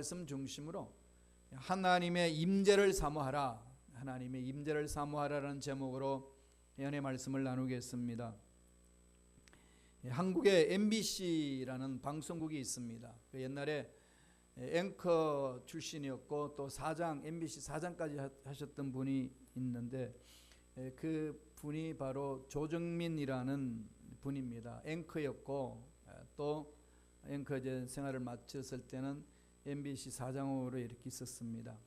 말씀 중심으로 하나님의 임재를 사모하라, 하나님의 임재를 사모하라라는 제목으로 연의 말씀을 나누겠습니다. 한국에 MBC라는 방송국이 있습니다. 옛날에 앵커 출신이었고 또 사장, MBC 사장까지 하셨던 분이 있는데 그 분이 바로 조정민이라는 분입니다. 앵커였고 또 앵커 이제 생활을 마쳤을 때는 MBC 사장으로 이렇게 있었습니다.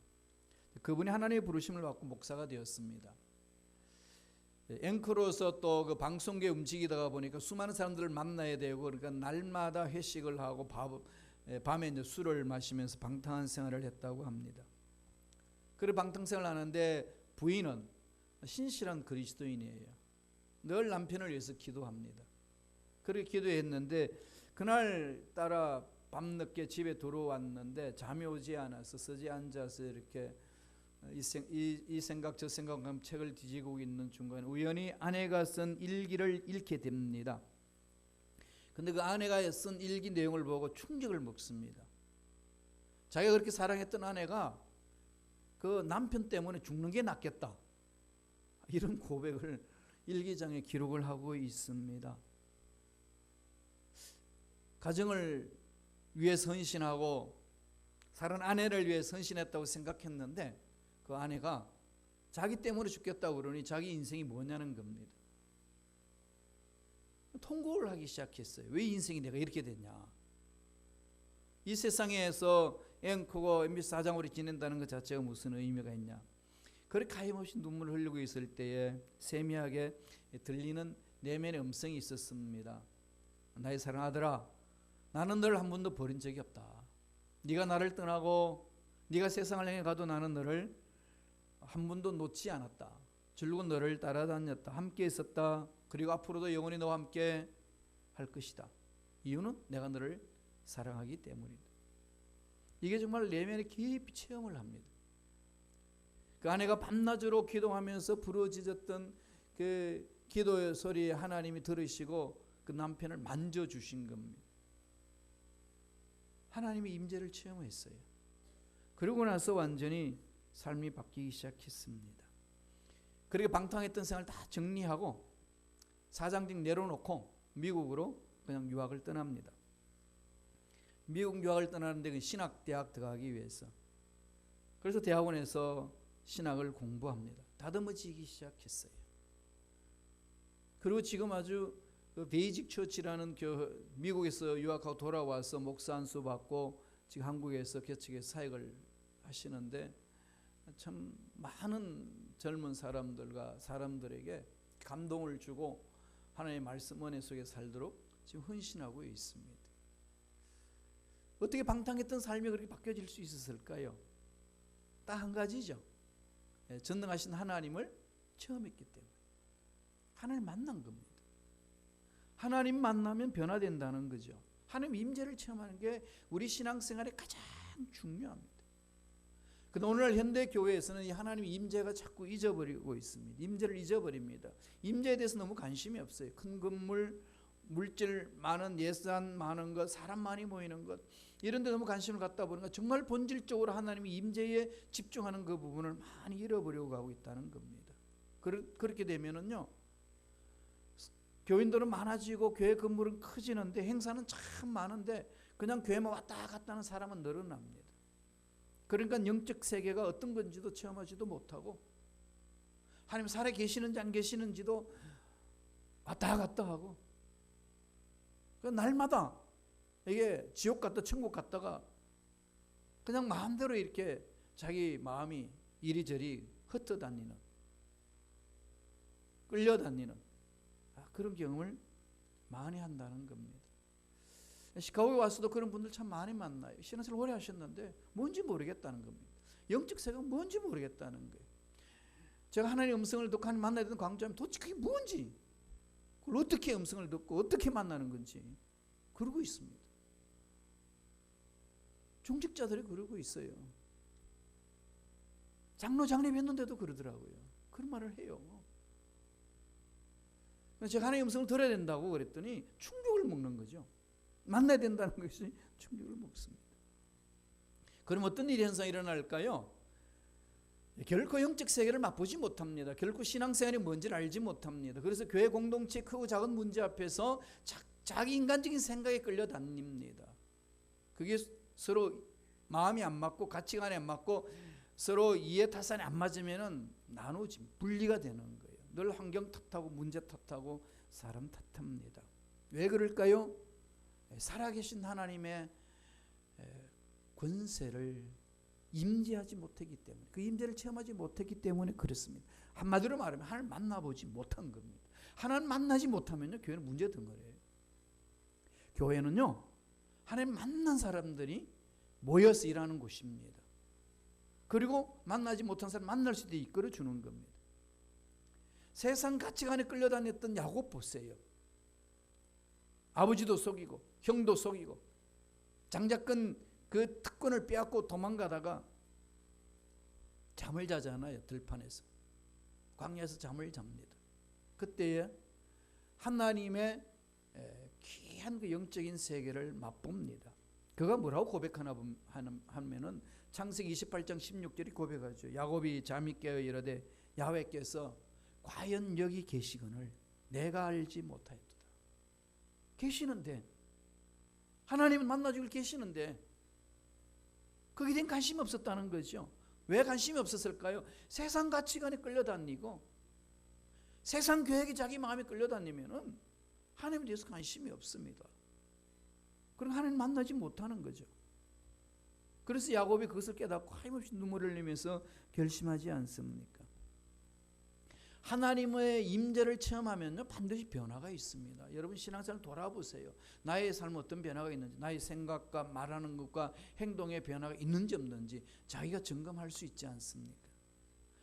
그분이 하나님의 부르심을 받고 목사가 되었습니다. 앵커로서 또 그 방송국에 움직이다가 보니까 수많은 사람들을 만나야 되고, 그러니까 날마다 회식을 하고 밤에 이제 술을 마시면서 방탕한 생활을 했다고 합니다. 그리고 방탕 생활을 하는데 부인은 신실한 그리스도인이에요. 늘 남편을 위해서 기도합니다. 그렇게 기도했는데 그날 따라 밤늦게 집에 들어왔는데 잠이 오지 않아서 서지 앉아서 이렇게 이 생각 저 생각하면 책을 뒤지고 있는 중간에 우연히 아내가 쓴 일기를 읽게 됩니다. 근데 그 아내가 쓴 일기 내용을 보고 충격을 먹습니다. 자기가 그렇게 사랑했던 아내가 그 남편 때문에 죽는 게 낫겠다, 이런 고백을 일기장에 기록을 하고 있습니다. 가정을 위해 헌신하고 사랑 아내를 위해 헌신했다고 생각했는데 그 아내가 자기 때문에 죽겠다고 그러니 자기 인생이 뭐냐는 겁니다. 통곡을 하기 시작했어요. 왜 인생이 내가 이렇게 됐냐. 이 세상에서 앵커고 MBC 사장으로 지낸다는 것 자체가 무슨 의미가 있냐. 그렇게 가임없이 눈물을 흘리고 있을 때에 세미하게 들리는 내면의 음성이 있었습니다. 나의 사랑하더라, 나는 너를 한 번도 버린 적이 없다. 네가 나를 떠나고 네가 세상을 향해 가도 나는 너를 한 번도 놓지 않았다. 줄곧 너를 따라다녔다. 함께 있었다. 그리고 앞으로도 영원히 너와 함께 할 것이다. 이유는 내가 너를 사랑하기 때문이다. 이게 정말 내면에 깊이 체험을 합니다. 그 아내가 밤낮으로 기도하면서 부르짖었던 그 기도의 소리에 하나님이 들으시고 그 남편을 만져주신 겁니다. 하나님의 임재를 체험했어요. 그러고 나서 완전히 삶이 바뀌기 시작했습니다. 그렇게 방탕했던 생활 다 정리하고 사장직 내려놓고 미국으로 그냥 유학을 떠납니다. 미국 유학을 떠나는데 그 신학대학 들어가기 위해서. 그래서 대학원에서 신학을 공부합니다. 다듬어지기 시작했어요. 그리고 지금 아주 그 베이직 처치라는 미국에서 유학하고 돌아와서 목사 안수 받고 지금 한국에서 개척해서 사역을 하시는데 참 많은 젊은 사람들에게 감동을 주고 하나님의 말씀 은혜 속에 살도록 지금 헌신하고 있습니다. 어떻게 방탕했던 삶이 그렇게 바뀌어질 수 있었을까요? 딱 한 가지죠. 전능하신 하나님을 체험했기 때문에. 하나님 만난 겁니다. 하나님 만나면 변화된다는 거죠. 하나님 임재를 체험하는 게 우리 신앙생활에 가장 중요합니다. 근데 오늘날 현대 교회에서는 이 하나님 임재가 자꾸 잊어버리고 있습니다. 임재를 잊어버립니다. 임재에 대해서 너무 관심이 없어요. 큰 건물, 물질 많은, 예산 많은 것, 사람 많이 모이는 것, 이런 데 너무 관심을 갖다 보니까 정말 본질적으로 하나님이 임재에 집중하는 그 부분을 많이 잃어버리고 가고 있다는 겁니다. 그렇게 되면은요, 교인들은 많아지고 교회 건물은 커지는데 행사는 참 많은데 그냥 교회만 왔다 갔다 하는 사람은 늘어납니다. 그러니까 영적 세계가 어떤 건지도 체험하지도 못하고 하나님 살아 계시는지 안 계시는지도 왔다 갔다 하고 날마다 이게 지옥 갔다 천국 갔다가 그냥 마음대로 이렇게 자기 마음이 이리저리 흩어다니는, 끌려다니는 그런 경험을 많이 한다는 겁니다. 시카고에 와서도 그런 분들 참 많이 만나요. 신앙생활 오래 하셨는데 뭔지 모르겠다는 겁니다. 영적 세계가 뭔지 모르겠다는 거예요. 제가 하나님의 음성을 듣고 하나님 만나야 되는 광주하면 도대체 그게 뭔지, 그걸 어떻게 음성을 듣고 어떻게 만나는 건지 그러고 있습니다. 중직자들이 그러고 있어요. 장로 장례 했는데도 그러더라고요. 그런 말을 해요. 제가 하나님의 음성을 들어야 된다고 그랬더니 충격을 먹는 거죠. 만나야 된다는 것이 충격을 먹습니다. 그럼 어떤 일이 현상이 일어날까요? 결코 영적 세계를 맛보지 못합니다. 결코 신앙생활이 뭔지를 알지 못합니다. 그래서 교회 공동체의 크고 작은 문제 앞에서 자기 인간적인 생각에 끌려다닙니다. 그게 서로 마음이 안 맞고 가치관이 안 맞고 서로 이해 타산이 안 맞으면 나누지 분리가 되는 거예요. 늘 환경 탓하고 문제 탓하고 사람 탓합니다. 왜 그럴까요? 살아계신 하나님의 권세를 임재하지 못했기 때문에, 그 임재를 체험하지 못했기 때문에 그렇습니다. 한마디로 말하면 하나님 만나보지 못한 겁니다. 하나님 만나지 못하면요, 교회는 문제된 거예요. 교회는요, 하나님 만난 사람들이 모여서 일하는 곳입니다. 그리고 만나지 못한 사람 만날 수 있게 이끌어 주는 겁니다. 세상 가치관에 끌려다녔던 야곱 보세요. 아버지도 속이고 형도 속이고 장자권 그 특권을 빼앗고 도망가다가 잠을 자잖아요. 들판에서 광야에서 잠을 잡니다. 그때에 하나님의 귀한 그 영적인 세계를 맛봅니다. 그가 뭐라고 고백하나 하면은 창세기 28장 16절이 고백하죠. 야곱이 잠이 깨어 이르되 야훼께서 과연 여기 계시거늘 내가 알지 못하였도다. 계시는데, 하나님은 만나주길 계시는데 거기에 대한 관심이 없었다는 거죠. 왜 관심이 없었을까요? 세상 가치관에 끌려다니고 세상 계획이 자기 마음에 끌려다니면은 하나님에 대해서 관심이 없습니다. 그럼 하나님 만나지 못하는 거죠. 그래서 야곱이 그것을 깨닫고 하염없이 눈물을 흘리면서 결심하지 않습니까? 하나님의 임재를 체험하면요, 반드시 변화가 있습니다. 여러분 신앙생활 돌아보세요. 나의 삶에 어떤 변화가 있는지, 나의 생각과 말하는 것과 행동의 변화가 있는지 없는지 자기가 점검할 수 있지 않습니까?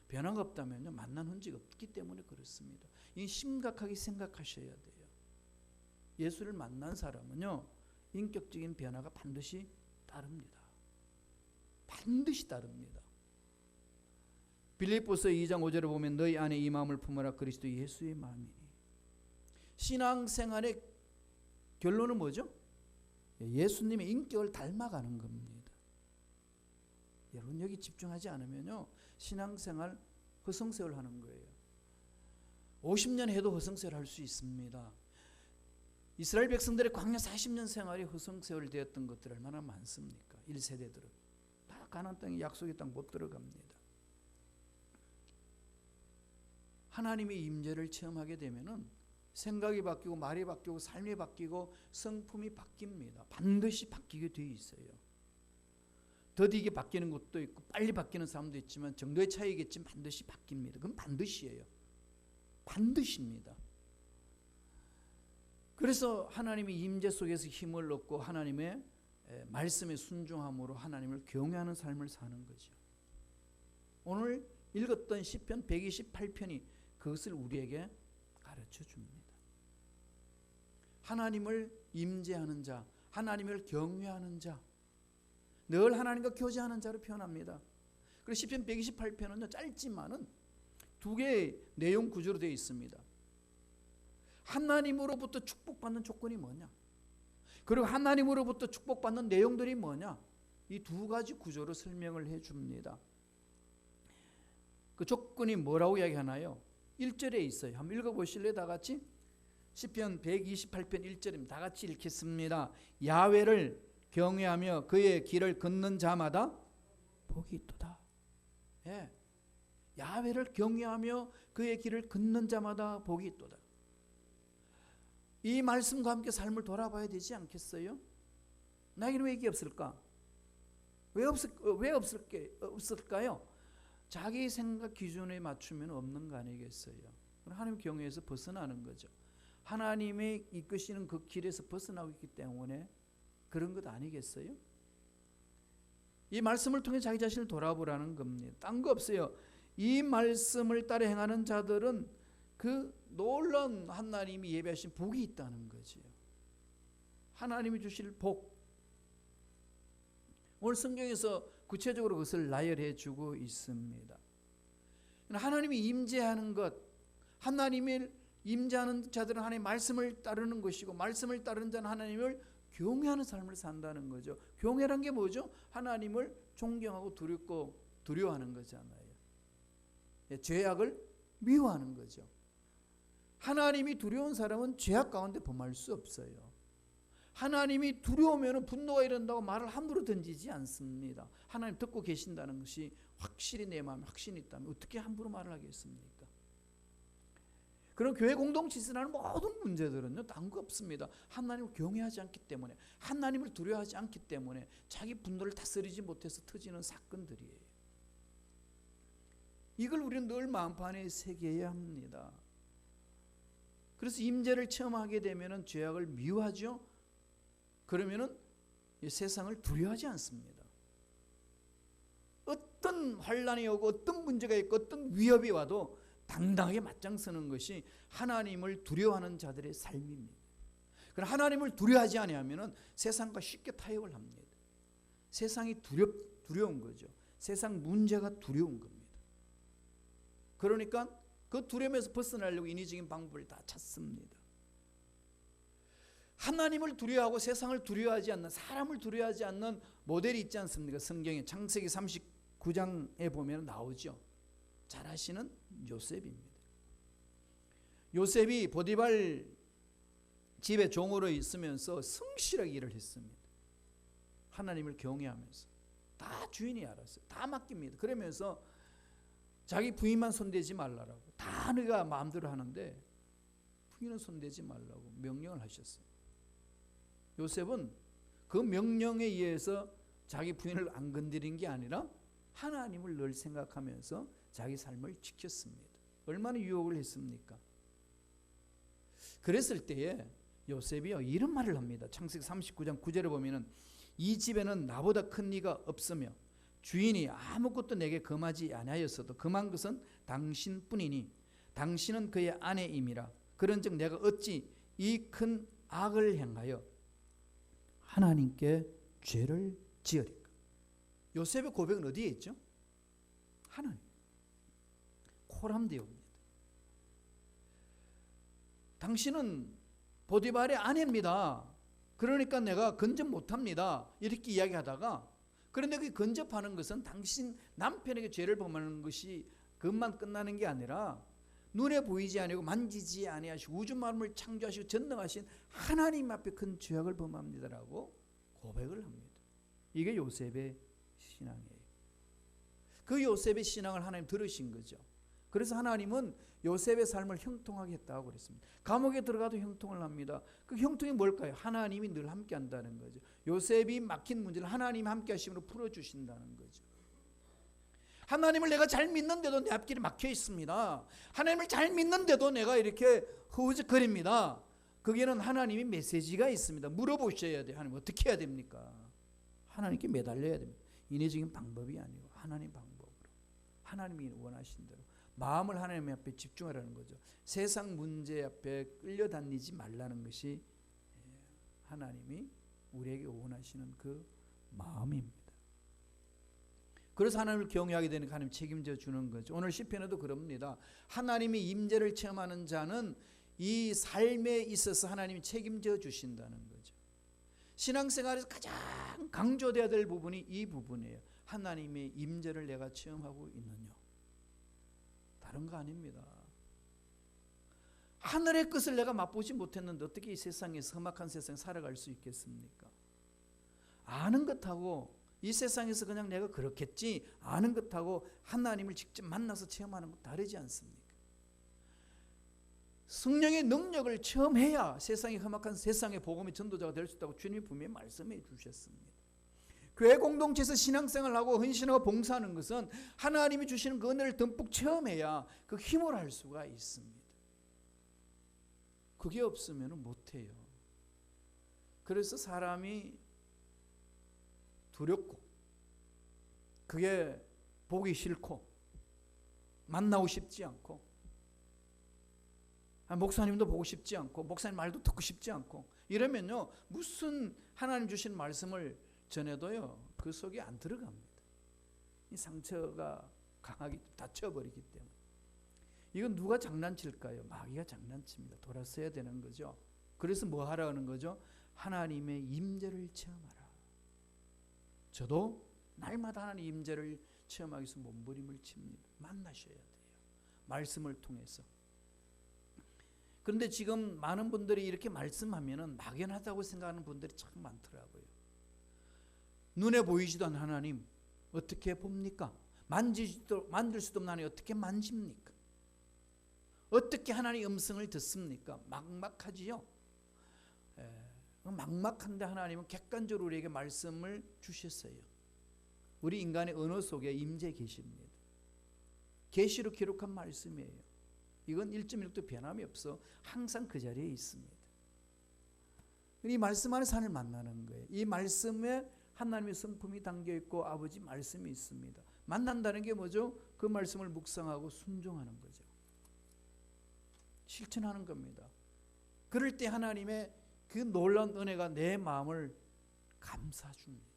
변화가 없다면요, 만난 흔적이 없기 때문에 그렇습니다. 이 심각하게 생각하셔야 돼요. 예수를 만난 사람은요, 인격적인 변화가 반드시 따릅니다. 반드시 따릅니다. 빌립보서 2장 5절에 보면 너희 안에 이 마음을 품어라 그리스도 예수의 마음이니. 신앙생활의 결론은 뭐죠? 예수님의 인격을 닮아가는 겁니다. 여러분 여기 집중하지 않으면요, 신앙생활 허송세월 하는 거예요. 50년 해도 허송세월 할 수 있습니다. 이스라엘 백성들의 광야 40년 생활이 허송세월 되었던 것들 얼마나 많습니까? 1세대들은 다 가나안 땅에 약속의 땅 못 들어갑니다. 하나님의 임재를 체험하게 되면은 생각이 바뀌고 말이 바뀌고 삶이 바뀌고 성품이 바뀝니다. 반드시 바뀌게 돼 있어요. 더디게 바뀌는 것도 있고 빨리 바뀌는 사람도 있지만 정도의 차이겠지만 반드시 바뀝니다. 그건 반드시예요. 반드시입니다. 그래서 하나님의 임재 속에서 힘을 얻고 하나님의 말씀에 순종함으로 하나님을 경외하는 삶을 사는 거죠. 오늘 읽었던 시편 128편이 그것을 우리에게 가르쳐 줍니다. 하나님을 임재하는 자, 하나님을 경외하는 자, 늘 하나님과 교제하는 자로 표현합니다. 그리고 시편 128편은요, 짧지만은 두 개의 내용 구조로 되어 있습니다. 하나님으로부터 축복받는 조건이 뭐냐, 그리고 하나님으로부터 축복받는 내용들이 뭐냐, 이 두 가지 구조로 설명을 해 줍니다. 그 조건이 뭐라고 이야기하나요? 1절에 있어요. 한번 읽어보실래요? 다 같이? 시편 128편 1절입니다. 다 같이 읽겠습니다. 야훼를 경외하며 그의 길을 걷는 자마다 복이 있도다. 예. 야훼를 경외하며 그의 길을 걷는 자마다 복이 있도다. 이 말씀과 함께 삶을 돌아봐야 되지 않겠어요? 나에게는 왜 이게 없을까? 왜 없을까요? 자기 생각 기준에 맞추면 없는 거 아니겠어요? 하나님 경외에서 벗어나는 거죠. 하나님의 이끄시는 그 길에서 벗어나고 있기 때문에 그런 것 아니겠어요? 이 말씀을 통해 자기 자신을 돌아보라는 겁니다. 딴 거 없어요. 이 말씀을 따라 행하는 자들은 그 놀라운 하나님이 예배하신 복이 있다는 거죠. 하나님이 주실 복. 오늘 성경에서 구체적으로 그것을 나열해 주고 있습니다. 하나님이 임재하는 것, 하나님을 임재하는 자들은 하나님의 말씀을 따르는 것이고, 말씀을 따르는 자는 하나님을 경외하는 삶을 산다는 거죠. 경외란 게 뭐죠? 하나님을 존경하고 두려워하는 거잖아요. 죄악을 미워하는 거죠. 하나님이 두려운 사람은 죄악 가운데 범할 수 없어요. 하나님이 두려우면 분노가 일어난다고 말을 함부로 던지지 않습니다. 하나님 듣고 계신다는 것이 확실히 내 마음에 확신이 있다면 어떻게 함부로 말을 하겠습니까? 그런 교회 공동체에서 나는 모든 문제들은요, 딴 거 없습니다. 하나님을 경외하지 않기 때문에, 하나님을 두려워하지 않기 때문에 자기 분노를 다스리지 못해서 터지는 사건들이에요. 이걸 우리는 늘 마음판에 새겨야 합니다. 그래서 임재를 체험하게 되면 죄악을 미워하죠. 그러면은 세상을 두려워하지 않습니다. 어떤 환란이 오고 어떤 문제가 있고 어떤 위협이 와도 당당하게 맞장서는 것이 하나님을 두려워하는 자들의 삶입니다. 그러나 하나님을 두려워하지 않으면 세상과 쉽게 타협을 합니다. 세상이 두려운 거죠. 세상 문제가 두려운 겁니다. 그러니까 그 두려움에서 벗어나려고 인위적인 방법을 다 찾습니다. 하나님을 두려워하고 세상을 두려워하지 않는, 사람을 두려워하지 않는 모델이 있지 않습니까? 성경에 창세기 39장에 보면 나오죠. 잘 아시는 요셉입니다. 요셉이 보디발 집에 종으로 있으면서 성실하게 일을 했습니다. 하나님을 경외하면서. 다 주인이 알았어요. 다 맡깁니다. 그러면서 자기 부인만 손대지 말라라고. 다 너가 마음대로 하는데 부인은 손대지 말라고 명령을 하셨어요. 요셉은 그 명령에 의해서 자기 부인을 안 건드린 게 아니라 하나님을 늘 생각하면서 자기 삶을 지켰습니다. 얼마나 유혹을 했습니까? 그랬을 때에 요셉이요, 이런 말을 합니다. 창세기 39장 9절에 보면은 이 집에는 나보다 큰 이가 없으며 주인이 아무것도 내게 금하지 아니하였어도 금한 것은 당신뿐이니 당신은 그의 아내임이라. 그런즉 내가 어찌 이 큰 악을 행하여 하나님께 죄를 지으리까? 요셉의 고백은 어디에 있죠? 하나님. 코람되옵니다. 당신은 보디발의 아내입니다. 그러니까 내가 근접 못합니다. 이렇게 이야기하다가, 그런데 그 근접하는 것은 당신 남편에게 죄를 범하는 것이 그것만 끝나는 게 아니라 눈에 보이지 아니고 만지지 아니하시고 우주 만물을 창조하시고 전능하신 하나님 앞에 큰 죄악을 범합니다라고 고백을 합니다. 이게 요셉의 신앙이에요. 그 요셉의 신앙을 하나님 들으신 거죠. 그래서 하나님은 요셉의 삶을 형통하게 했다고 그랬습니다. 감옥에 들어가도 형통을 합니다. 그 형통이 뭘까요? 하나님이 늘 함께 한다는 거죠. 요셉이 막힌 문제를 하나님이 함께 하심으로 풀어주신다는 거죠. 하나님을 내가 잘 믿는데도 내 앞길이 막혀 있습니다. 하나님을 잘 믿는데도 내가 이렇게 허우적거립니다. 거기에는 하나님이 메시지가 있습니다. 물어보셔야 돼요. 하나님 어떻게 해야 됩니까? 하나님께 매달려야 됩니다. 인위적인 방법이 아니고 하나님 방법으로, 하나님이 원하신 대로 마음을 하나님 앞에 집중하라는 거죠. 세상 문제 앞에 끌려다니지 말라는 것이 하나님이 우리에게 원하시는 그 마음입니다. 그래서 하나님을 경외하게 되니까 하나님 책임져 주는 거죠. 오늘 시편에도 그럽니다. 하나님의 임재를 체험하는 자는 이 삶에 있어서 하나님이 책임져 주신다는 거죠. 신앙생활에서 가장 강조되어야 될 부분이 이 부분이에요. 하나님의 임재를 내가 체험하고 있느냐. 다른 거 아닙니다. 하늘의 것을 내가 맛보지 못했는데 어떻게 이 세상에서 험악한 세상에 살아갈 수 있겠습니까? 아는 것하고 이 세상에서 그냥 내가 그렇겠지 아는 것하고 하나님을 직접 만나서 체험하는 것 다르지 않습니까? 성령의 능력을 체험해야 세상이 험악한 세상의 복음의 전도자가 될 수 있다고 주님이 분명히 말씀해 주셨습니다. 교회 공동체에서 신앙생활하고 헌신하고 봉사하는 것은 하나님이 주시는 그 은혜를 듬뿍 체험해야 그 힘을 할 수가 있습니다. 그게 없으면 못해요. 그래서 사람이 두렵고 그게 보기 싫고 만나고 싶지 않고 목사님도 보고 싶지 않고 목사님 말도 듣고 싶지 않고 이러면요 무슨 하나님 주신 말씀을 전해도요 그 속에 안 들어갑니다. 이 상처가 강하게 다쳐버리기 때문에. 이건 누가 장난칠까요? 마귀가 장난칩니다. 돌아서야 되는 거죠. 그래서 뭐 하라는 거죠? 하나님의 임재를 체험하라. 저도 날마다 하나님 임재를 체험하기 위해서 몸부림을 칩니다. 만나셔야 돼요. 말씀을 통해서. 그런데 지금 많은 분들이 이렇게 말씀하면은 막연하다고 생각하는 분들이 참 많더라고요. 눈에 보이지도 않는 하나님 어떻게 봅니까? 만질 수도 없는 하나님 어떻게 만집니까? 어떻게 하나님의 음성을 듣습니까? 막막하지요. 막막한데 하나님은 객관적으로 우리에게 말씀을 주셨어요. 우리 인간의 언어 속에 임재 계십니다. 계시로 기록한 말씀이에요. 이건 1.1도 변함이 없어 항상 그 자리에 있습니다. 이 말씀 안에 산을 만나는 거예요. 이 말씀에 하나님의 성품이 담겨있고 아버지 말씀이 있습니다. 만난다는 게 뭐죠? 그 말씀을 묵상하고 순종하는 거죠. 실천하는 겁니다. 그럴 때 하나님의 그 놀라운 은혜가 내 마음을 감싸줍니다.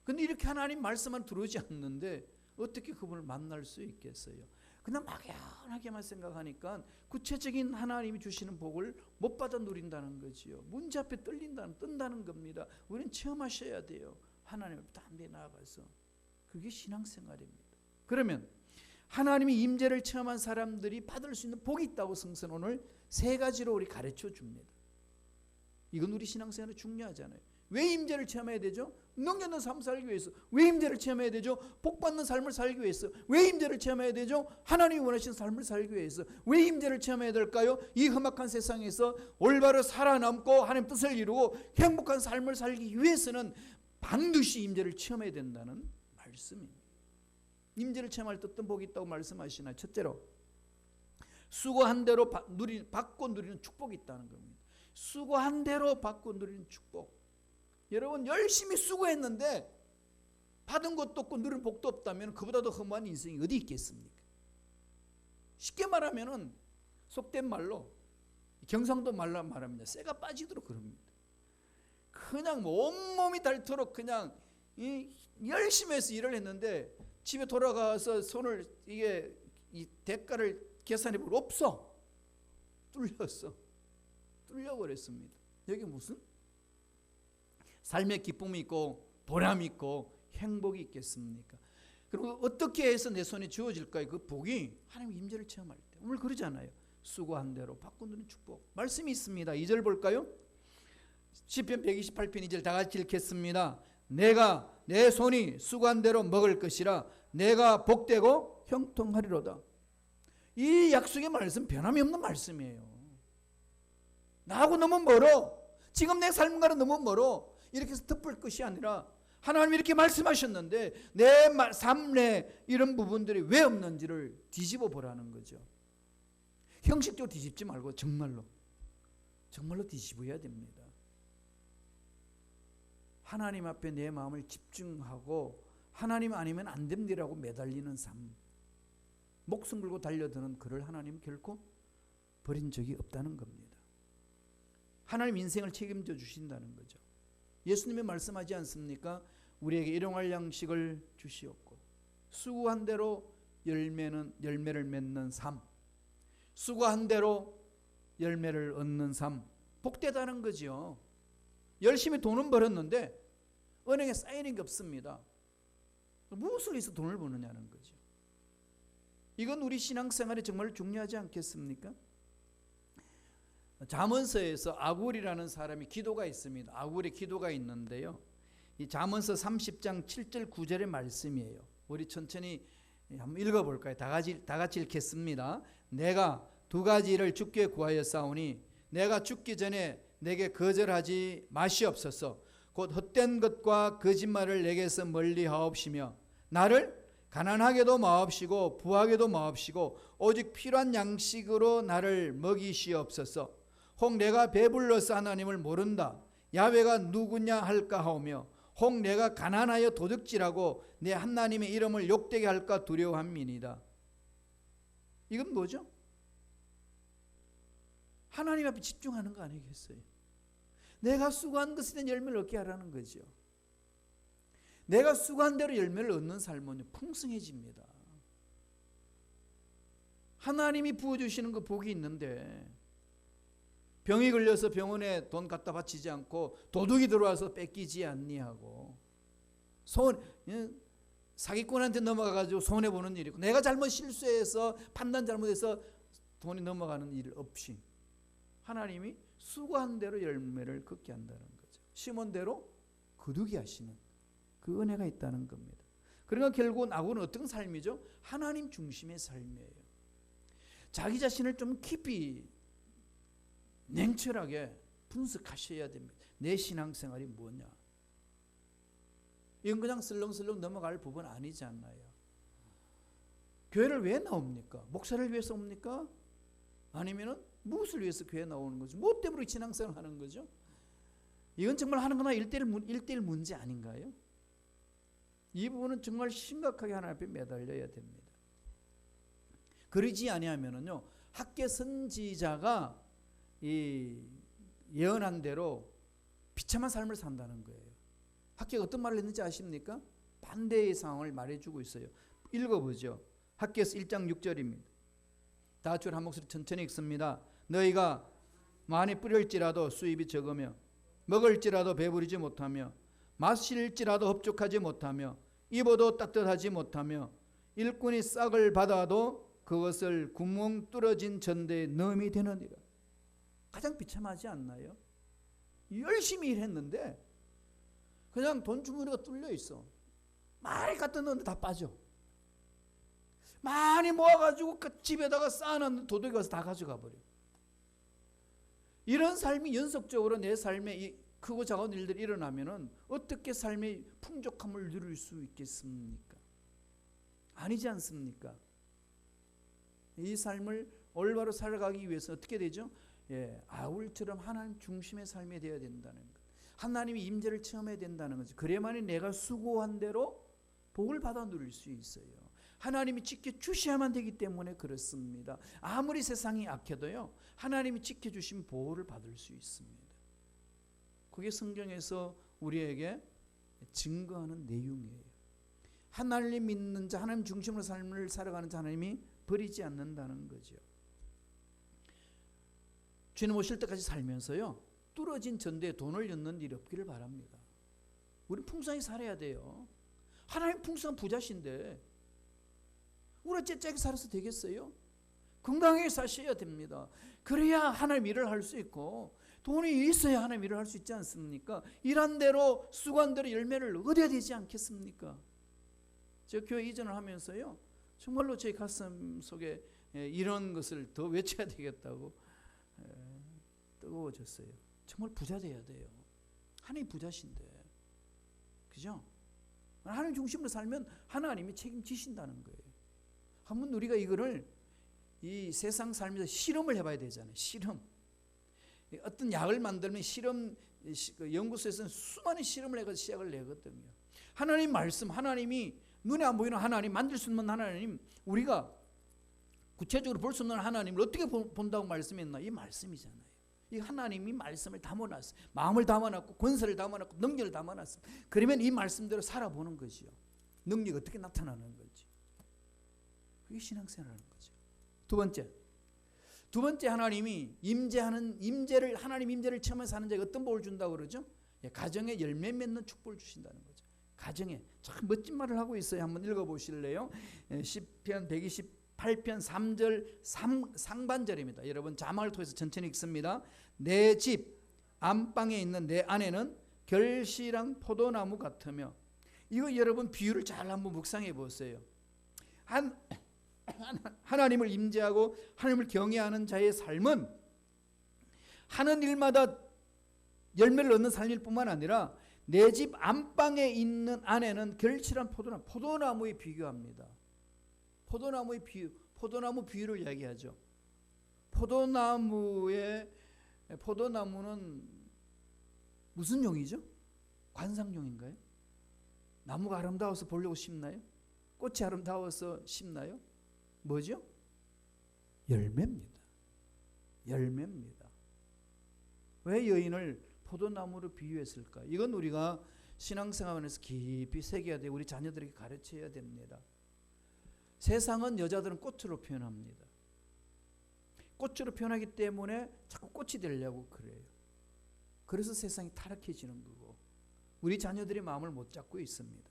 근데 이렇게 하나님 말씀만 들어오지 않는데 어떻게 그분을 만날 수 있겠어요? 그냥 막연하게만 생각하니까 구체적인 하나님이 주시는 복을 못 받아 누린다는 거지요. 문제 앞에 뜬다는 겁니다. 우리는 체험하셔야 돼요. 하나님 앞에 담대 나아가서. 그게 신앙생활입니다. 그러면 하나님이 임재를 체험한 사람들이 받을 수 있는 복이 있다고 성서는 오늘 3가지로 우리 가르쳐 줍니다. 이건 우리 신앙생활에 중요하잖아요. 왜 임재를 체험해야 되죠? 능력있는 삶 살기 위해서. 왜 임재를 체험해야 되죠? 복받는 삶을 살기 위해서. 왜 임재를 체험해야 되죠? 하나님이 원하시는 삶을 살기 위해서. 왜 임재를 체험해야 될까요? 이 험악한 세상에서 올바로 살아남고 하나님 뜻을 이루고 행복한 삶을 살기 위해서는 반드시 임재를 체험해야 된다는 말씀입니다. 임재를 체험할 때 어떤 복이 있다고 말씀하시나요? 첫째로 수고한 대로 받고 누리는 축복이 있다는 겁니다. 수고한 대로 받고 누리는 축복. 여러분 열심히 수고했는데 받은 것도 없고 누린 복도 없다면 그보다 더 허무한 인생이 어디 있겠습니까? 쉽게 말하면 속된 말로 경상도 말로 말합니다. 쇠가 빠지도록 그럽니다. 그냥 온몸이 닳도록 그냥 열심히 해서 일을 했는데 집에 돌아가서 손을 이 대가를 계산해 보면 없어. 뚫려버렸습니다. 여기 무슨 삶의 기쁨이 있고 보람이 있고 행복이 있겠습니까? 그리고 어떻게 해서 내 손에 주어질까요? 그 복이 하나님의 임재를 체험할 때. 오늘 그러잖아요. 수고한 대로 받고 누리는 축복. 말씀이 있습니다. 2절 볼까요? 시편 128편 2절 다 같이 읽겠습니다. 내가 내 손이 수고한 대로 먹을 것이라 내가 복되고 형통하리로다. 이 약속의 말씀 변함이 없는 말씀이에요. 나하고 너무 멀어. 지금 내 삶과는 너무 멀어. 이렇게 해서 덮을 것이 아니라 하나님이 이렇게 말씀하셨는데 내 삶 내 이런 부분들이 왜 없는지를 뒤집어 보라는 거죠. 형식적으로 뒤집지 말고 정말로 뒤집어야 됩니다. 하나님 앞에 내 마음을 집중하고 하나님 아니면 안 됩니다라고 매달리는 삶, 목숨 걸고 달려드는 그를 하나님 결코 버린 적이 없다는 겁니다. 하나님 인생을 책임져 주신다는 거죠. 예수님이 말씀하지 않습니까? 우리에게 일용할 양식을 주시옵고 수고한 대로 열매를 맺는 삶, 수고한 대로 열매를 얻는 삶, 복되다는 거죠. 열심히 돈은 벌었는데 은행에 쌓이는 게 없습니다. 무엇을 해서 돈을 버느냐는 거죠. 이건 우리 신앙생활에 정말 중요하지 않겠습니까? 잠언서에서 아굴이라는 사람이 기도가 있습니다. 아굴의 기도가 있는데요. 이 잠언서 30장 7절 9절의 말씀이에요. 우리 천천히 한번 읽어볼까요? 다 같이 읽겠습니다. 내가 2가지를 주께 구하였사오니 내가 죽기 전에 내게 거절하지 마시옵소서. 곧 헛된 것과 거짓말을 내게서 멀리하옵시며 나를 가난하게도 마옵시고 부하게도 마옵시고 오직 필요한 양식으로 나를 먹이시옵소서. 혹 내가 배불러서 하나님을 모른다. 야훼가 누구냐 할까 하오며 혹 내가 가난하여 도둑질하고 내 하나님의 이름을 욕되게 할까 두려워함이니이다. 이건 뭐죠? 하나님 앞에 집중하는 거 아니겠어요? 내가 수고한 것에 대한 열매를 얻게 하라는 거죠. 내가 수고한 대로 열매를 얻는 삶은 풍성해집니다. 하나님이 부어주시는 그 복이 있는데 병이 걸려서 병원에 돈 갖다 바치지 않고 도둑이 들어와서 뺏기지 않니하고 사기꾼한테 넘어가가지고 손해보는 일이고, 내가 잘못 실수해서 판단 잘못해서 돈이 넘어가는 일 없이 하나님이 수고한 대로 열매를 걷게 한다는 거죠. 심은 대로 거두게 하시는 그 은혜가 있다는 겁니다. 그러니까 결국 나고는 어떤 삶이죠? 하나님 중심의 삶이에요. 자기 자신을 좀 깊이 냉철하게 분석하셔야 됩니다. 내 신앙생활이 뭐냐? 이건 그냥 슬렁슬렁 넘어갈 부분 아니지 않나요? 교회를 왜 나옵니까? 목사를 위해서 옵니까? 아니면은 무엇을 위해서 교회 나오는 거죠? 무엇 때문에 신앙생활 하는 거죠? 이건 정말 하는거나 1대1 문제 아닌가요? 이 부분은 정말 심각하게 하나님 앞에 매달려야 됩니다. 그러지 아니하면은요, 학계 선지자가 이 예언한 대로 비참한 삶을 산다는 거예요. 학계가 어떤 말을 했는지 아십니까? 반대의 상황을 말해주고 있어요. 읽어보죠. 학계에서 1장 6절입니다. 다 같이 한 목소리 천천히 읽습니다. 너희가 많이 뿌릴지라도 수입이 적으며 먹을지라도 배부르지 못하며 마실지라도 흡족하지 못하며 입어도 따뜻하지 못하며 일꾼이 싹을 받아도 그것을 구멍 뚫어진 전대에 넣음이 되느니라. 가장 비참하지 않나요? 열심히 일했는데 그냥 돈 주머니가 뚫려 있어. 많이 갖다 넣었는데 다 빠져. 많이 모아가지고 그 집에다가 쌓아놨는데 도둑이 와서 다 가져가 버려. 이런 삶이 연속적으로 내 삶에 이 크고 작은 일들이 일어나면은 어떻게 삶의 풍족함을 누릴 수 있겠습니까? 아니지 않습니까? 이 삶을 올바로 살아가기 위해서 어떻게 되죠? 아울처럼 하나님 중심의 삶이 되어야 된다는 것. 하나님의 임재를 체험해야 된다는 거죠. 그래야만이 내가 수고한 대로 복을 받아 누릴 수 있어요. 하나님이 지켜주셔야만 되기 때문에 그렇습니다. 아무리 세상이 악해도요, 하나님이 지켜주신 보호를 받을 수 있습니다. 그게 성경에서 우리에게 증거하는 내용이에요. 하나님 믿는 자, 하나님 중심으로 삶을 살아가는 자, 하나님이 버리지 않는다는 거죠. 주님 오실 때까지 살면서요, 뚫어진 전대에 돈을 넣는 일이 없기를 바랍니다. 우리 풍성히 살아야 돼요. 하나님 풍성한 부자신데 우리가 째째하게 살아서 되겠어요? 건강하게 사셔야 됩니다. 그래야 하나님 일을 할 수 있고, 돈이 있어야 하나님 일을 할 수 있지 않습니까? 일한 대로 수고한 대로 열매를 얻어야 되지 않겠습니까? 제가 교회 이전을 하면서요, 정말로 제 가슴 속에 이런 것을 더 외쳐야 되겠다고 뜨거워졌어요. 정말 부자 돼야 돼요. 하나님 부자신데, 그죠? 하나님 중심으로 살면 하나님이 책임지신다는 거예요. 한번 우리가 이거를 이 세상 삶에서 실험을 해봐야 되잖아요. 실험. 어떤 약을 만들면 실험 연구소에서는 수많은 실험을 해서 시약을 내거든요. 하나님 말씀, 하나님이 눈에 안 보이는 하나님, 만질 수 없는 하나님, 우리가 구체적으로 볼 수 없는 하나님을 어떻게 본다고 말씀했나? 이 말씀이잖아요. 이 하나님이 말씀을 담아놨어요. 마음을 담아놨고 권세를 담아놨고 능력을 담아놨어요. 그러면 이 말씀대로 살아보는 것이요. 능력이 어떻게 나타나는 건지. 그게 신앙생활하는 거죠. 두 번째 하나님이 하나님 임재를 체험해서 사는 자에게 어떤 복을 준다고 그러죠? 가정에 열매 맺는 축복을 주신다는 거죠. 가정에 참 멋진 말을 하고 있어요. 한번 읽어보실래요? 시편 128편 3절 상반절입니다. 여러분 자막을 통해서 천천히 읽습니다. 내 집 안방에 있는 내 아내는 결실한 포도나무 같으며, 이거 여러분 비유를 잘 한번 묵상해 보세요. 하나님을 임재하고 하나님을 경외하는 자의 삶은 하는 일마다 열매를 얻는 삶일 뿐만 아니라 내 집 안방에 있는 아내는 결실한 포도나무에 비교합니다. 포도나무 비유를 이야기하죠. 포도나무는 무슨 용이죠? 관상용인가요? 나무가 아름다워서 보려고 심나요? 꽃이 아름다워서 심나요? 뭐죠? 열매입니다. 왜 여인을 포도나무로 비유했을까? 이건 우리가 신앙생활에서 깊이 새겨야 되고 우리 자녀들에게 가르쳐야 됩니다. 세상은 여자들은 꽃으로 표현합니다. 꽃으로 표현하기 때문에 자꾸 꽃이 되려고 그래요. 그래서 세상이 타락해지는 거고 우리 자녀들의 마음을 못 잡고 있습니다.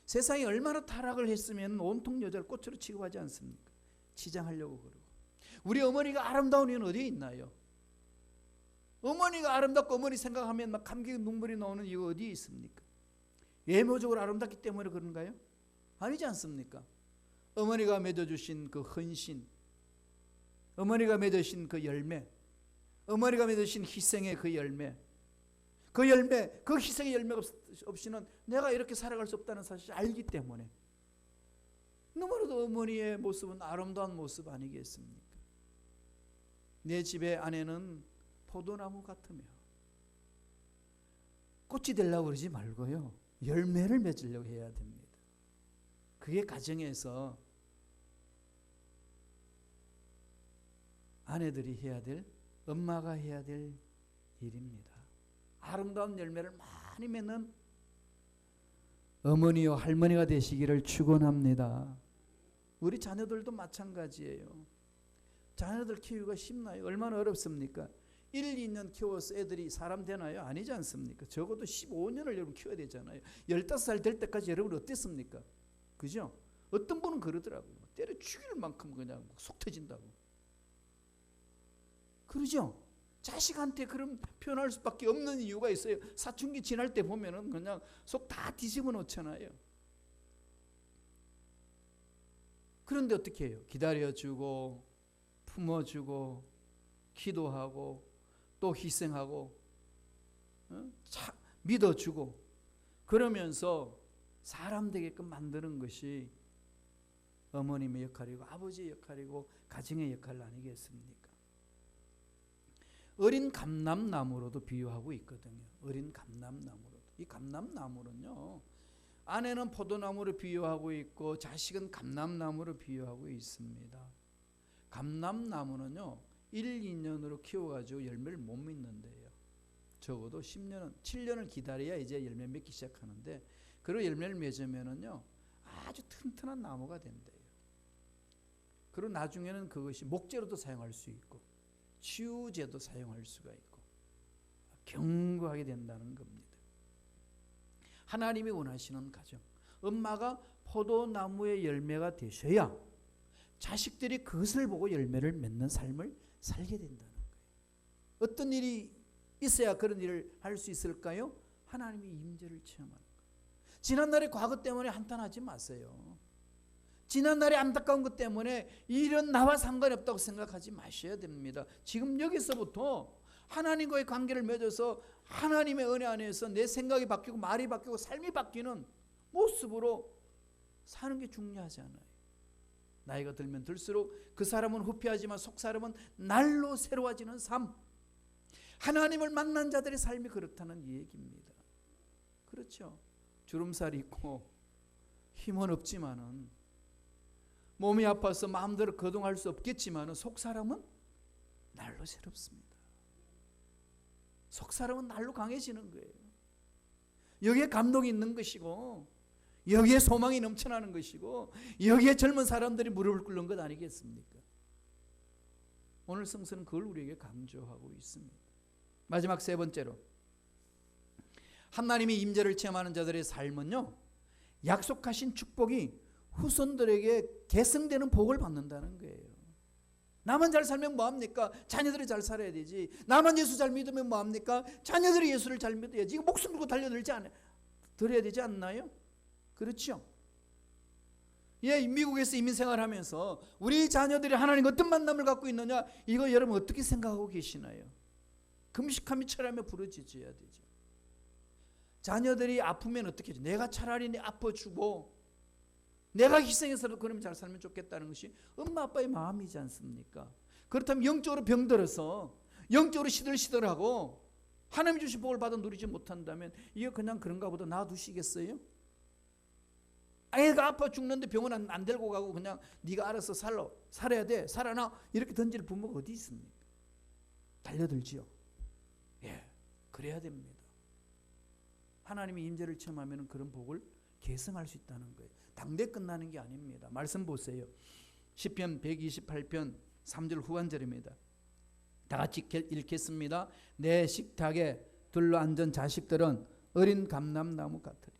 세상이 얼마나 타락을 했으면 온통 여자를 꽃으로 취급하지 않습니까? 치장하려고 그러고. 우리 어머니가 아름다운 이유는 어디에 있나요? 어머니가 아름답고 어머니 생각하면 막 감격 눈물이 나오는 이유가 어디에 있습니까? 외모적으로 아름답기 때문에 그런가요? 아니지 않습니까? 어머니가 맺어주신 그 헌신, 어머니가 맺으신 그 열매, 어머니가 맺으신 희생의 그 열매, 그 희생의 열매가 없이는 내가 이렇게 살아갈 수 없다는 사실을 알기 때문에 너무나도 어머니의 모습은 아름다운 모습 아니겠습니까? 내 집의 아내는 포도나무 같으며 꽃이 되려고 그러지 말고요, 열매를 맺으려고 해야 됩니다. 그게 가정에서 아내들이 해야 될, 엄마가 해야 될 일입니다. 아름다운 열매를 많이 맺는 어머니요 할머니가 되시기를 축원합니다. 우리 자녀들도 마찬가지예요. 자녀들 키우기가 쉽나요? 얼마나 어렵습니까? 1, 2년 키워서 애들이 사람 되나요? 아니지 않습니까? 적어도 15년을 여러분 키워야 되잖아요. 15살 될 때까지 여러분 어땠습니까? 그죠? 어떤 분은 그러더라고요. 때려 죽일 만큼 그냥 속 터진다고. 그러죠? 자식한테 그런 표현할 수밖에 없는 이유가 있어요. 사춘기 지날 때 보면은 그냥 속 다 뒤집어 놓잖아요. 그런데 어떻게 해요? 기다려주고 품어주고 기도하고 또 희생하고 믿어주고 그러면서 사람 되게끔 만드는 것이 어머님의 역할이고 아버지의 역할이고 가정의 역할 아니겠습니까? 어린 감람나무로도 비유하고 있거든요. 어린 감람나무로도. 이 감람나무는요, 아내는 포도나무를 비유하고 있고 자식은 감람나무를 비유하고 있습니다. 감람나무는요 1, 2년으로 키워가지고 열매를 못 맺는데요. 적어도 10년은 7년을 기다려야 이제 열매 맺기 시작하는데, 그리고 열매를 맺으면은요 아주 튼튼한 나무가 된대요. 그리고 나중에는 그것이 목재로도 사용할 수 있고 치유제도 사용할 수가 있고 견고하게 된다는 겁니다. 하나님이 원하시는 가정, 엄마가 포도나무의 열매가 되셔야 자식들이 그것을 보고 열매를 맺는 삶을 살게 된다는 거예요. 어떤 일이 있어야 그런 일을 할 수 있을까요? 하나님의 임재를 체험하는 거예요. 지난날의 과거 때문에 한탄하지 마세요. 지난날의 안타까운 것 때문에 이런 나와 상관이 없다고 생각하지 마셔야 됩니다. 지금 여기서부터 하나님과의 관계를 맺어서 하나님의 은혜 안에서 내 생각이 바뀌고 말이 바뀌고 삶이 바뀌는 모습으로 사는 게 중요하지 않아요. 나이가 들면 들수록 그 사람은 후피하지만 속 사람은 날로 새로워지는 삶, 하나님을 만난 자들의 삶이 그렇다는 얘기입니다. 그렇죠? 주름살이 있고 힘은 없지만은, 몸이 아파서 마음대로 거동할 수 없겠지만은 속 사람은 날로 새롭습니다. 속 사람은 날로 강해지는 거예요. 여기에 감동이 있는 것이고 여기에 소망이 넘쳐나는 것이고 여기에 젊은 사람들이 무릎을 꿇는 것 아니겠습니까? 오늘 성서는 그걸 우리에게 강조하고 있습니다. 마지막 세 번째로, 하나님의 임재를 체험하는 자들의 삶은요, 약속하신 축복이 후손들에게 계승되는 복을 받는다는 거예요. 나만 잘 살면 뭐합니까? 자녀들이 잘 살아야 되지. 나만 예수 잘 믿으면 뭐합니까? 자녀들이 예수를 잘 믿어야지. 이거 목숨 걸고 드려야 되지 않나요? 그렇죠? 예, 미국에서 이민 생활하면서 우리 자녀들이 하나님 어떤 만남을 갖고 있느냐, 이거 여러분 어떻게 생각하고 계시나요? 금식하며 철하며 부르짖어야 되죠. 자녀들이 아프면 어떻게 하죠? 내가 차라리 아파주고 내가 희생해서라도 그러면 잘 살면 좋겠다는 것이 엄마 아빠의 마음이지 않습니까? 그렇다면 영적으로 병들어서 영적으로 시들시들하고 하나님 주신 복을 받아 누리지 못한다면 이게 그냥 그런가 보다 놔두시겠어요? 애가 아파 죽는데 병원 안 데리고 가고 그냥 네가 알아서 살아야 돼, 살아나, 이렇게 던질 부모가 어디 있습니까? 달려들지요. 예, 그래야 됩니다. 하나님의 임재를 체험하면 그런 복을 계승할 수 있다는 거예요. 당대 끝나는 게 아닙니다. 말씀 보세요. 시편 128편 3절 후반절입니다. 다 같이 읽겠습니다. 내 식탁에 둘러앉은 자식들은 어린 감람나무 같으리.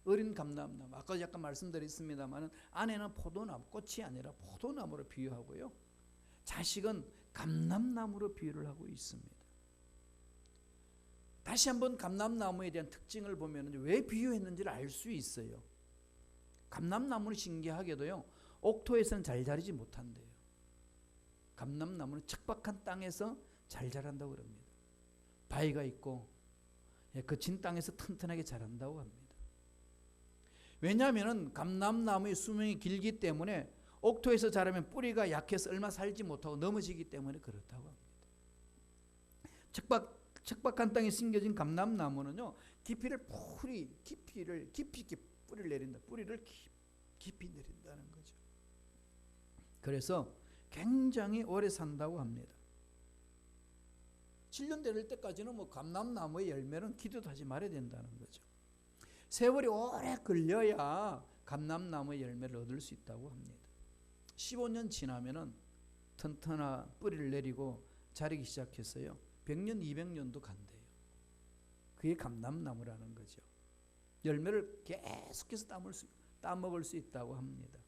어린 감람나무, 아까 약간 말씀드렸습니다만 아내는 포도나무, 꽃이 아니라 포도나무로 비유하고요, 자식은 감람나무로 비유를 하고 있습니다. 다시 한번 감람나무에 대한 특징을 보면 왜 비유했는지를 알 수 있어요. 감람나무는 신기하게도요, 옥토에서는 잘 자라지 못한대요. 감람나무는 척박한 땅에서 잘 자란다고 그럽니다. 바위가 있고 거친 땅에서 튼튼하게 자란다고 합니다. 왜냐하면 감람나무의 수명이 길기 때문에 옥토에서 자라면 뿌리가 약해서 얼마 살지 못하고 넘어지기 때문에 그렇다고 합니다. 척박한 땅에 심겨진 감람나무는요, 깊이 뿌리를 내린다. 뿌리를 깊이 내린다는 거죠. 그래서 굉장히 오래 산다고 합니다. 7년 될 때까지는 뭐 감람나무의 열매는 기도도 하지 말아야 된다는 거죠. 세월이 오래 걸려야 감람나무의 열매를 얻을 수 있다고 합니다. 15년 지나면은 튼튼한 뿌리를 내리고 자라기 시작했어요. 100년, 200년도 간대요. 그게 감람나무라는 거죠. 열매를 계속해서 따먹을 수 있다고 합니다.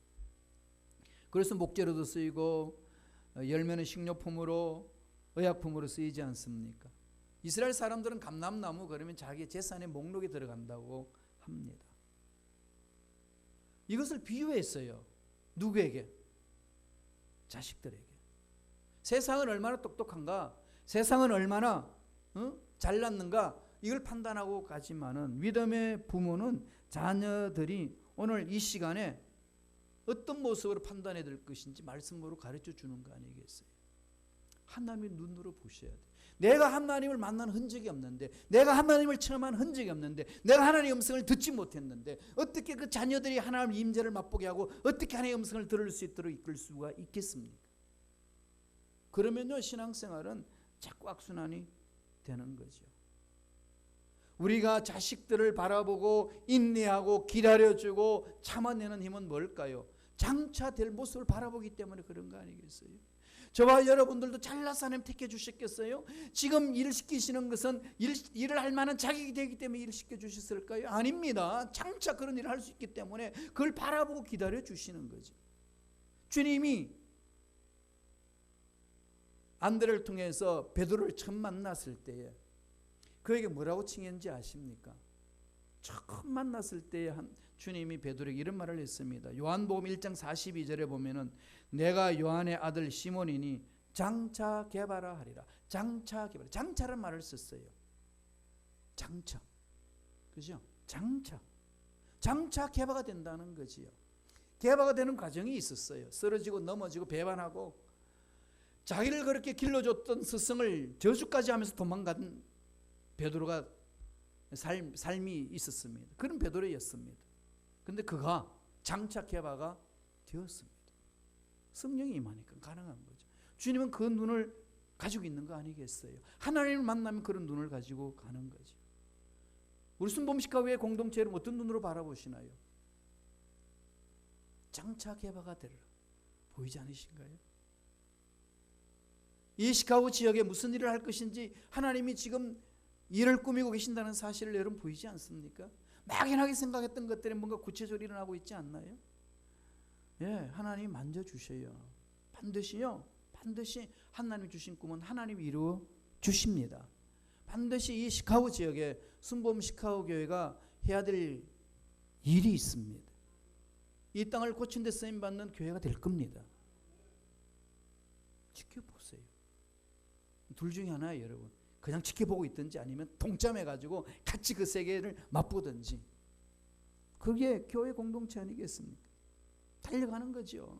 그래서 목재로도 쓰이고 열매는 식료품으로, 의약품으로 쓰이지 않습니까? 이스라엘 사람들은 감람나무 그러면 자기 재산의 목록에 들어간다고 합니다. 이것을 비유했어요. 누구에게? 자식들에게. 세상은 얼마나 똑똑한가, 세상은 얼마나 잘났는가, 이걸 판단하고 가지만은 믿음의 부모는 자녀들이 오늘 이 시간에 어떤 모습으로 판단해야 될 것인지 말씀으로 가르쳐 주는 거 아니겠어요? 하나님의 눈으로 보셔야 돼. 내가 하나님을 만난 흔적이 없는데, 내가 하나님을 체험한 흔적이 없는데, 내가 하나님의 음성을 듣지 못했는데 어떻게 그 자녀들이 하나님의 임재를 맛보게 하고 어떻게 하나님의 음성을 들을 수 있도록 이끌 수가 있겠습니까? 그러면요, 신앙생활은 자꾸 악순환이 되는 거죠. 우리가 자식들을 바라보고 인내하고 기다려주고 참아내는 힘은 뭘까요? 장차 될 모습을 바라보기 때문에 그런 거 아니겠어요? 저와 여러분들도 잘나서 하나님 택해 주셨겠어요? 지금 일을 시키시는 것은 일을 할 만한 자격이 되기 때문에 일을 시켜주셨을까요? 아닙니다. 장차 그런 일을 할 수 있기 때문에 그걸 바라보고 기다려 주시는 거죠. 주님이 안드레를 통해서 베드로를 처음 만났을 때에 그에게 뭐라고 칭했는지 아십니까? 처음 만났을 때에 주님이 베드로에게 이런 말을 했습니다. 요한복음 1장 42절에 보면은 내가 요한의 아들 시몬이니 장차 개바라 하리라. 장차 개바라. 장차라는 말을 썼어요. 장차. 그죠? 장차 개바가 된다는 거지요. 개바가 되는 과정이 있었어요. 쓰러지고 넘어지고 배반하고 자기를 그렇게 길러줬던 스승을 저주까지 하면서 도망간 베드로가 삶이 있었습니다. 그런 베드로였습니다. 근데 그가 장차 개바가 되었습니다. 성령이 임하니까 가능한 거죠. 주님은 그 눈을 가지고 있는 거 아니겠어요? 하나님을 만나면 그런 눈을 가지고 가는 거죠. 우리 순범식가회 공동체를 어떤 눈으로 바라보시나요? 장차 개바가 되리라. 보이지 않으신가요? 이 시카고 지역에 무슨 일을 할 것인지 하나님이 지금 일을 꾸미고 계신다는 사실을 여러분 보이지 않습니까? 막연하게 생각했던 것들이 뭔가 구체적으로 일어나고 있지 않나요? 예, 하나님이 만져주셔요. 반드시 하나님이 주신 꿈은 하나님이 이루어 주십니다. 반드시 이 시카고 지역에 순범 시카고 교회가 해야 될 일이 있습니다. 이 땅을 고친 데 쓰임받는 교회가 될 겁니다. 지켜보세요. 둘 중에 하나예요, 여러분. 그냥 지켜보고 있든지 아니면 동참해가지고 같이 그 세계를 맛보든지. 그게 교회 공동체 아니겠습니까? 달려가는 거죠.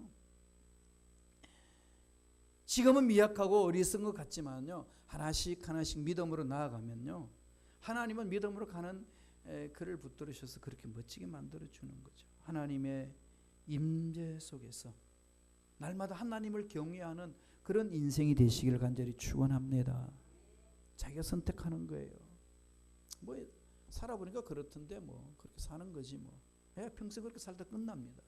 지금은 미약하고 어리석은 것 같지만요, 하나씩 믿음으로 나아가면요, 하나님은 믿음으로 가는 그를 붙들으셔서 그렇게 멋지게 만들어주는 거죠. 하나님의 임재 속에서 날마다 하나님을 경외하는 그런 인생이 되시기를 간절히 축원합니다. 자기가 선택하는 거예요. 뭐 살아보니까 그렇던데 뭐 그렇게 사는 거지 뭐. 평생 그렇게 살다 끝납니다.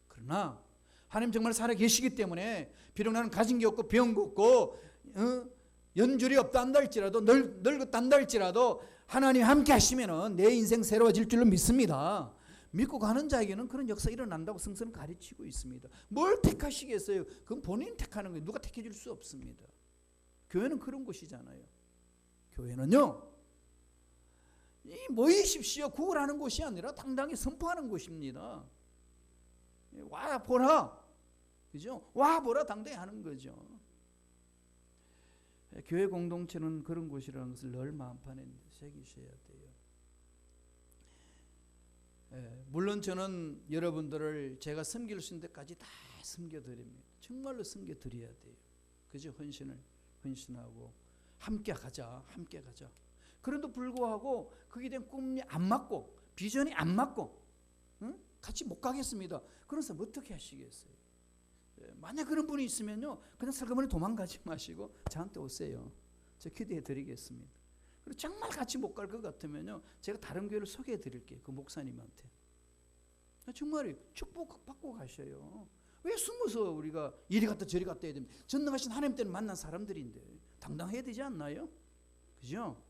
그러나 하나님 정말 살아 계시기 때문에 비록 나는 가진 게 없고 배운 거 없고 연줄이 없다 한다 할지라도 늙었다 한다 할지라도 하나님 함께 하시면은 내 인생 새로워질 줄로 믿습니다. 믿고 가는 자에게는 그런 역사가 일어난다고 성서는 가르치고 있습니다. 뭘 택하시겠어요? 그건 본인이 택하는 거예요. 누가 택해 줄 수 없습니다. 교회는 그런 곳이잖아요. 교회는요, 이 모이십시오 구걸하는 곳이 아니라 당당히 선포하는 곳입니다. 와 보라, 그죠? 와 보라 당당히 하는 거죠. 교회 공동체는 그런 곳이라는 것을 늘 마음판에 새기셔야 돼요. 물론 저는 여러분들을 제가 섬길 수 있는 데까지 다 섬겨드립니다. 정말로 섬겨드려야 돼요. 그죠? 헌신하고 함께 가자. 그런데도 불구하고 거기에 대한 꿈이 안 맞고 비전이 안 맞고 같이 못 가겠습니다. 그런 사람 어떻게 하시겠어요? 만약 그런 분이 있으면요, 그냥 슬그머니 도망가지 마시고 저한테 오세요. 제가 기도해 드리겠습니다. 그리고 정말 같이 못 갈 것 같으면요, 제가 다른 교회를 소개해 드릴게요. 그 목사님한테. 정말요, 축복 받고 가셔요. 왜 숨어서 우리가 이리 갔다 저리 갔다 해야 됩니까? 전능하신 하나님 때문에 만난 사람들인데 당당해야 되지 않나요? 그죠?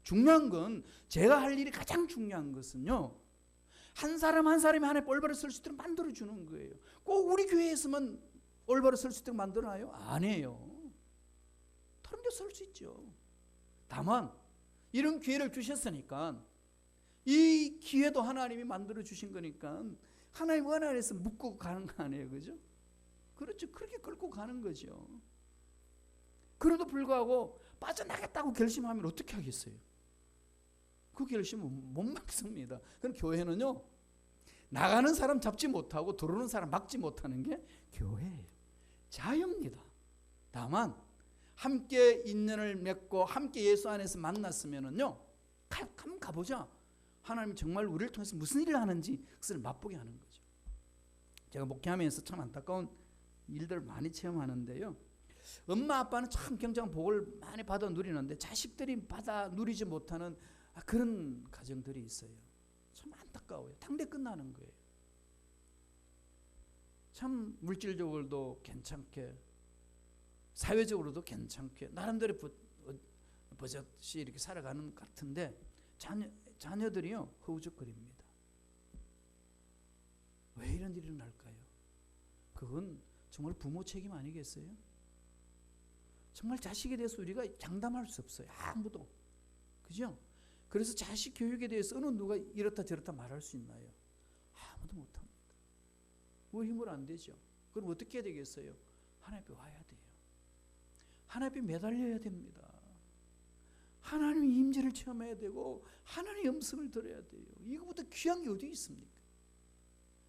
중요한 건, 제가 할 일이 가장 중요한 것은요, 한 사람 한 사람이 하나님 올바로 설 수 있도록 만들어주는 거예요. 꼭 우리 교회에서만 올바로 설 수 있도록 만들어놔요? 아니에요. 다른 데 설 수 있죠. 다만 이런 기회를 주셨으니까, 이 기회도 하나님이 만들어 주신 거니까 하나님 은 안에서 묶고 가는 거 아니에요, 그죠? 그렇죠. 그렇게 끌고 가는 거죠. 그래도 불구하고 빠져나겠다고 결심하면 어떻게 하겠어요? 그 결심은 못 막습니다. 그럼 교회는요, 나가는 사람 잡지 못하고 들어오는 사람 막지 못하는 게 교회예요. 자유입니다. 다만 함께 인연을 맺고 함께 예수 안에서 만났으면은요, 한번 가보자. 하나님이 정말 우리를 통해서 무슨 일을 하는지 그것을 맛보게 하는 거죠. 제가 목회하면서 참 안타까운 일들을 많이 체험하는데요, 엄마 아빠는 참 굉장한 복을 많이 받아 누리는데 자식들이 받아 누리지 못하는 그런 가정들이 있어요. 참 안타까워요. 당대 끝나는 거예요. 참 물질적으로도 괜찮게, 사회적으로도 괜찮게 나름대로 버젓이 이렇게 살아가는 것 같은데 자녀들이요, 허우적거립니다. 왜 이런 일이 일어날까요? 그건 정말 부모 책임 아니겠어요? 정말 자식에 대해서 우리가 장담할 수 없어요. 아무도. 그죠? 그래서 자식 교육에 대해서 어느 누가 이렇다 저렇다 말할 수 있나요? 아무도 못합니다. 우리 힘으로 안 되죠. 그럼 어떻게 해야 되겠어요? 하나님 앞에 와야 돼요. 하나님 앞에 매달려야 됩니다. 하나님의 임재를 체험해야 되고 하나님의 음성을 들어야 돼요. 이거보다 귀한 게 어디 있습니까?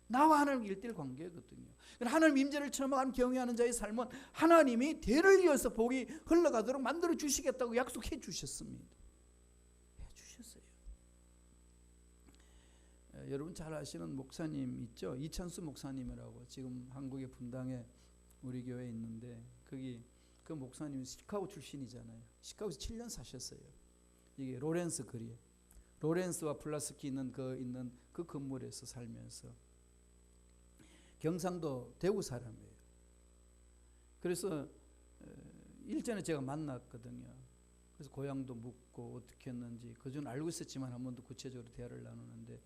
나와 하나님 1:1 관계거든요. 하나님 임재를 체험하는 경외하는 자의 삶은 하나님이 대를 이어서 복이 흘러가도록 만들어 주시겠다고 약속해 주셨습니다. 해 주셨어요. 여러분 잘 아시는 목사님 있죠? 이찬수 목사님이라고 지금 한국의 분당에 우리 교회에 있는데, 거기 그 목사님은 시카고 출신이잖아요. 시카고에서 7년 사셨어요. 이게 로렌스 거리, 로렌스와 플라스키 있는 그 건물에서 살면서, 경상도 대구 사람이에요. 그래서 일전에 제가 만났거든요. 그래서 고향도 묻고 어떻게 했는지 그전 알고 있었지만 한 번도 구체적으로 대화를 나누는데,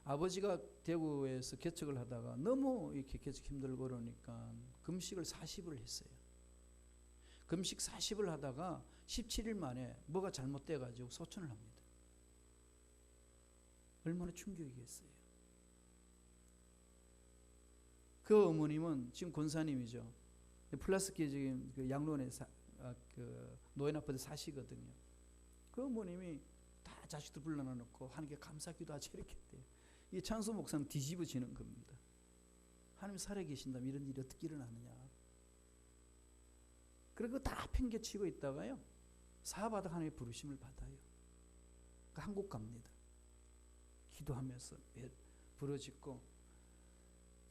아버지가 대구에서 개척을 하다가 너무 이렇게 개척 힘들고 그러니까 금식을 40을 했어요. 금식 40을 하다가 17일 만에 뭐가 잘못돼가지고 소천을 합니다. 얼마나 충격이겠어요. 그 어머님은 지금 권사님이죠. 플라스키 지금 그 양론에 그 노인 아파트 사시거든요. 그 어머님이 다 자식들 불러놓고 하나님께 감사기도 하지 이렇게 돼요. 이 찬수 목사는 뒤집어지는 겁니다. 하나님 살아계신다면 이런 일이 어떻게 일어나느냐. 그리고 다 팽개치고 있다가요, 사업하다가 하나님의 부르심을 받아요. 그러니까 한국 갑니다. 기도하면서 부러지고,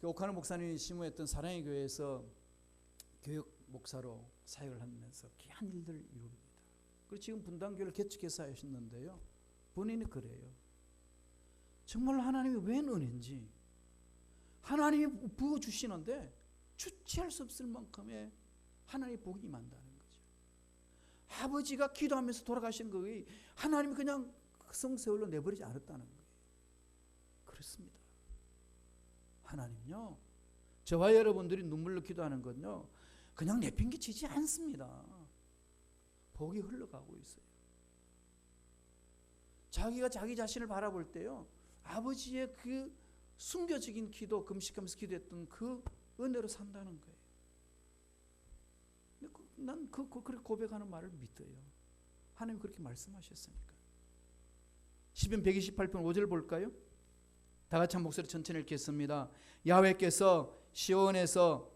오카노 목사님이 심우했던 사랑의 교회에서 교육 목사로 사역을 하면서 귀한 일들을 이룹니다. 그리고 지금 분당교회를 개척해서 하셨는데요, 본인이 그래요. 정말 하나님이 웬 은혜인지 하나님이 부어주시는데 주체할 수 없을 만큼의 하나님의 복이 임한다는 거죠. 아버지가 기도하면서 돌아가신 거에 하나님이 그냥 성세월로 내버리지 않았다는 거예요. 그렇습니다. 하나님요, 저와 여러분들이 눈물로 기도하는 건요, 그냥 내팽개치지 않습니다. 복이 흘러가고 있어요. 자기가 자기 자신을 바라볼 때요, 아버지의 그 숨겨진 기도, 금식하면서 기도했던 그 은혜로 산다는 거예요. 난 그렇게 고백하는 말을 믿어요. 하나님 그렇게 말씀하셨으니까. 시편 128편 5절 볼까요? 다 같이 한 목소리 천천히 읽겠습니다. 야훼께서 시온에서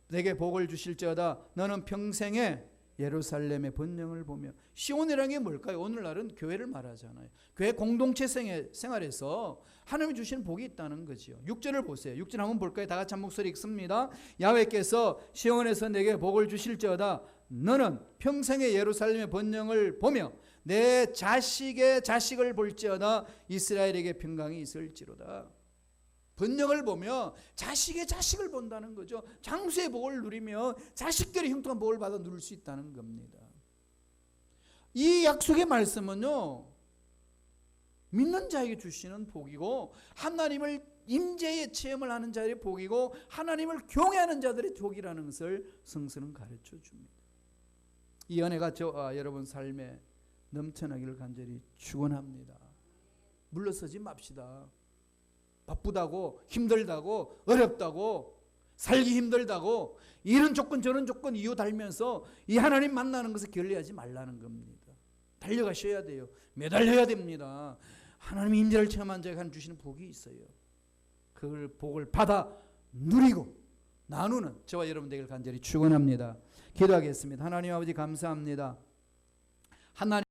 내게 복을 주실지어다. 너는 평생에 예루살렘의 번영을 보며. 시온이라는 게 뭘까요? 오늘날은 교회를 말하잖아요. 교회 공동체 생활에서 하나님이 주시는 복이 있다는 거죠. 6절을 보세요. 6절 한번 볼까요? 다 같이 한 목소리 읽습니다. 야훼께서 시온에서 내게 복을 주실지어다. 너는 평생의 예루살렘의 번영을 보며 내 자식의 자식을 볼지어다. 이스라엘에게 평강이 있을지로다. 번영을 보며 자식의 자식을 본다는 거죠. 장수의 복을 누리며 자식들의 형통한 복을 받아 누릴 수 있다는 겁니다. 이 약속의 말씀은요, 믿는 자에게 주시는 복이고, 하나님을 임재의 체험을 하는 자들의 복이고, 하나님을 경외하는 자들의 복이라는 것을 성서는 가르쳐 줍니다. 이 은혜가 저와 여러분 삶에 넘쳐나기를 간절히 축원합니다. 물러서지 맙시다. 바쁘다고, 힘들다고, 어렵다고, 살기 힘들다고, 이런 조건 저런 조건 이유 달면서 이 하나님 만나는 것을 결례하지 말라는 겁니다. 달려가셔야 돼요. 매달려야 됩니다. 하나님의 임재를 체험한 자에게 주시는 복이 있어요. 그걸 복을 받아 누리고 나누는 저와 여러분 되기를 간절히 축원합니다. 기도하겠습니다. 하나님 아버지 감사합니다. 하나님